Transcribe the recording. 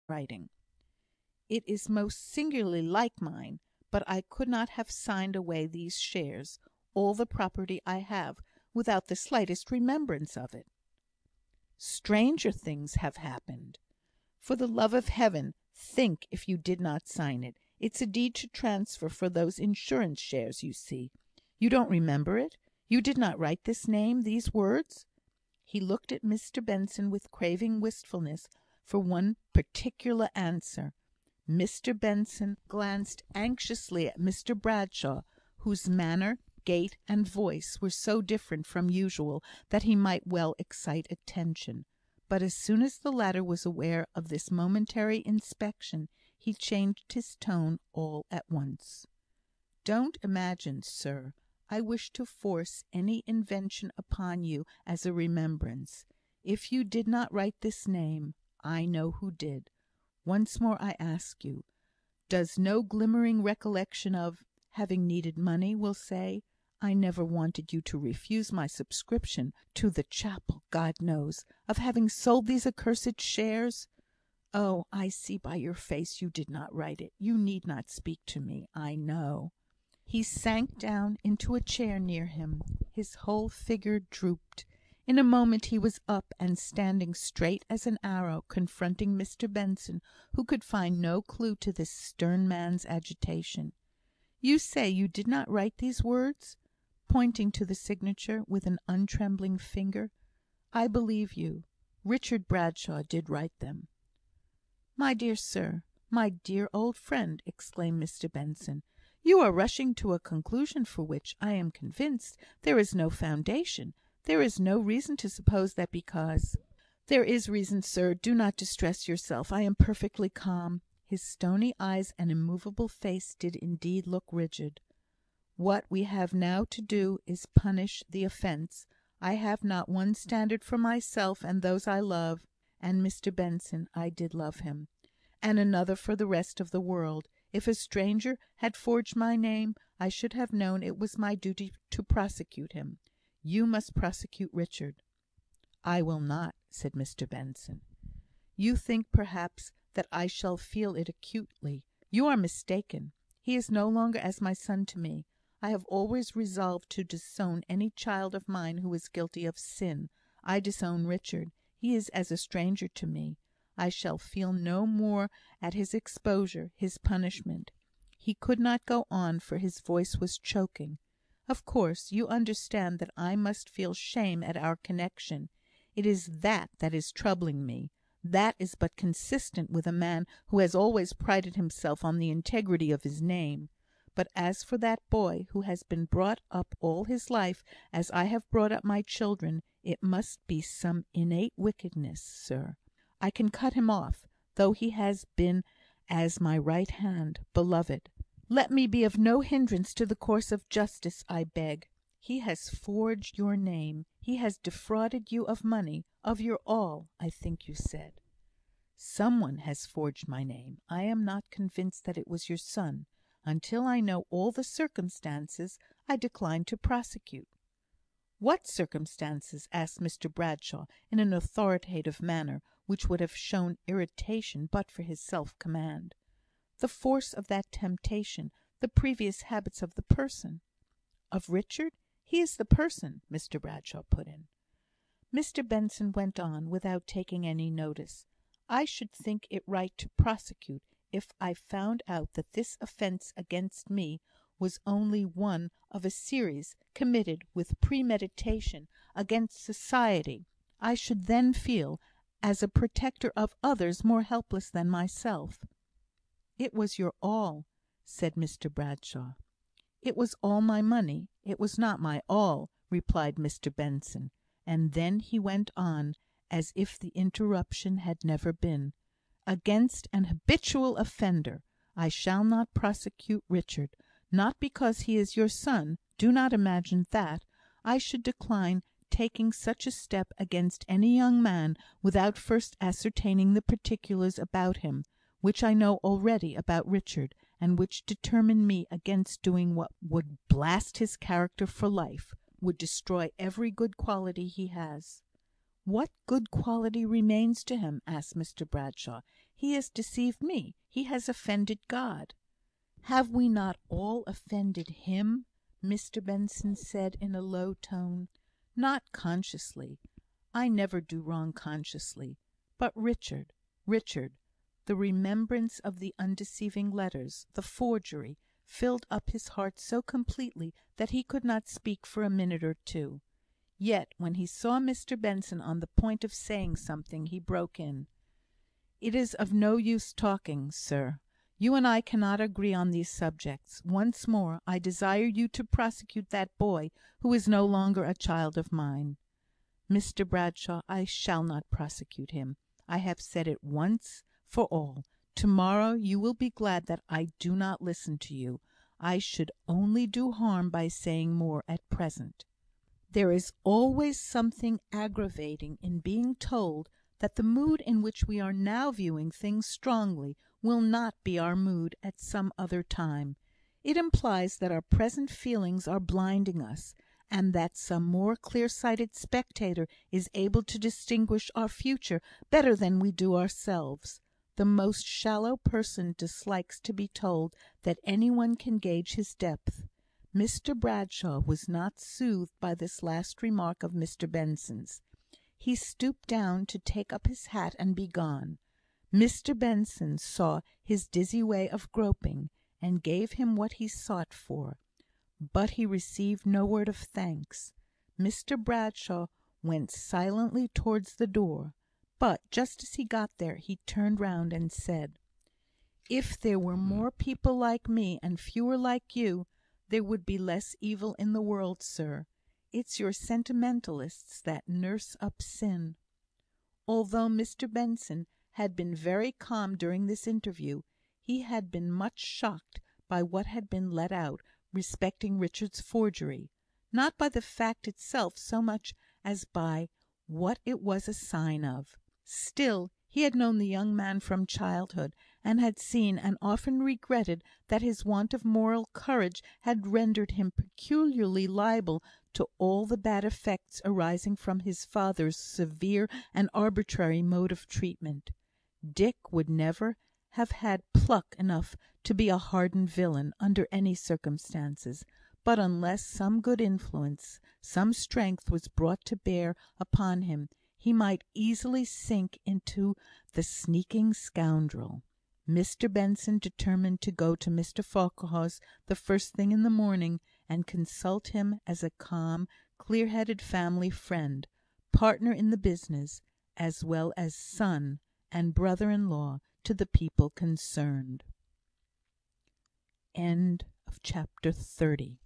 writing. It is most singularly like mine, but I could not have signed away these shares, all the property I have, without the slightest remembrance of it. Stranger things have happened. For the love of heaven, think if you did not sign it. It's a deed to transfer for those insurance shares, you see. You don't remember it? You did not write this name, these words?" He looked at Mr Benson with craving wistfulness for one particular answer. Mr Benson glanced anxiously at Mr Bradshaw, whose manner, gait, and voice were so different from usual that he might well excite attention. But as soon as the latter was aware of this momentary inspection, he changed his tone all at once. "Don't imagine, sir, I wish to force any invention upon you as a remembrance. If you did not write this name, I know who did. Once more I ask you, does no glimmering recollection of having needed money, will say, I never wanted you to refuse my subscription to the chapel, God knows, of having sold these accursed shares? Oh, I see by your face you did not write it. You need not speak to me, I know." He sank down into a chair near him. His whole figure drooped. In a moment he was up, and standing straight as an arrow, confronting Mr Benson, who could find no clue to this stern man's agitation. "You say you did not write these words?" pointing to the signature with an untrembling finger. "I believe you. Richard Bradshaw did write them." "My dear sir, my dear old friend," exclaimed Mr Benson, "you are rushing to a conclusion for which, I am convinced, there is no foundation. There is no reason to suppose that because—" "There is reason, sir. Do not distress yourself. I am perfectly calm." His stony eyes and immovable face did indeed look rigid. "What we have now to do is punish the offence. I have not one standard for myself and those I love (and Mr Benson, I did love him), and another for the rest of the world. If a stranger had forged my name, I should have known it was my duty to prosecute him. You must prosecute Richard." "I will not," said Mr Benson. "You think, perhaps, that I shall feel it acutely. You are mistaken. He is no longer as my son to me. I have always resolved to disown any child of mine who is guilty of sin. I disown Richard. He is as a stranger to me. I shall feel no more at his exposure, his punishment." He could not go on, for his voice was choking. "Of course, you understand that I must feel shame at our connection. It is that is troubling me. That is but consistent with a man who has always prided himself on the integrity of his name. But as for that boy, who has been brought up all his life as I have brought up my children, it must be some innate wickedness, sir. I can cut him off, though he has been as my right hand, beloved. Let me be of no hindrance to the course of justice, I beg. He has forged your name. He has defrauded you of money, of your all, I think you said." "Some one has forged my name. I am not convinced that it was your son. Until I know all the circumstances, I decline to prosecute." "What circumstances?" asked Mr Bradshaw, in an authoritative manner, which would have shown irritation but for his self-command. "The force of that temptation, the previous habits of the person." "Of Richard? He is the person," Mr Bradshaw put in. Mr Benson went on, without taking any notice. "I should think it right to prosecute, if I found out that this offence against me was only one of a series committed with premeditation against society. I should then feel, as a protector of others more helpless than myself." "It was your all," said Mr Bradshaw. "It was all my money. It was not my all," replied Mr Benson. And then he went on, as if the interruption had never been. "Against an habitual offender, I shall not prosecute Richard. Not because he is your son. Do not imagine that. I should decline taking such a step against any young man without first ascertaining the particulars about him, which I know already about Richard, and which determine me against doing what would blast his character for life, would destroy every good quality he has." "What good quality remains to him?" asked Mr Bradshaw. He has deceived me. He has offended God." "Have we not all offended Him?" Mr Benson said, in a low tone. "Not consciously. I never do wrong consciously. But Richard, the remembrance of the undeceiving letters, the forgery, filled up his heart so completely that he could not speak for a minute or two. Yet, when he saw Mr Benson on the point of saying something, he broke in: "It is of no use talking, sir. You and I cannot agree on these subjects. Once more, I desire you to prosecute that boy, who is no longer a child of mine." "Mr Bradshaw, I shall not prosecute him. I have said it once for all. To-morrow you will be glad that I do not listen to you. I should only do harm by saying more at present." There is always something aggravating in being told that the mood in which we are now viewing things strongly will not be our mood at some other time. It implies that our present feelings are blinding us, and that some more clear-sighted spectator is able to distinguish our future better than we do ourselves. The most shallow person dislikes to be told that any one can gauge his depth. Mr Bradshaw was not soothed by this last remark of Mr Benson's. He stooped down to take up his hat and be gone. Mr Benson saw his dizzy way of groping, and gave him what he sought for. But he received no word of thanks. Mr Bradshaw went silently towards the door, but just as he got there, he turned round and said: "If there were more people like me, and fewer like you, there would be less evil in the world, sir. It's your sentimentalists that nurse up sin." Although Mr Benson had been very calm during this interview, he had been much shocked by what had been let out respecting Richard's forgery; not by the fact itself so much as by what it was a sign of. Still, he had known the young man from childhood, and had seen and often regretted that his want of moral courage had rendered him peculiarly liable to all the bad effects arising from his father's severe and arbitrary mode of treatment. Dick would never have had pluck enough to be a hardened villain under any circumstances; but unless some good influence, some strength was brought to bear upon him, he might easily sink into the sneaking scoundrel. Mr Benson determined to go to Mr Farquhar's the first thing in the morning, and consult him as a calm, clear-headed family friend, partner in the business, as well as son and brother-in-law to the people concerned. Chapter 30.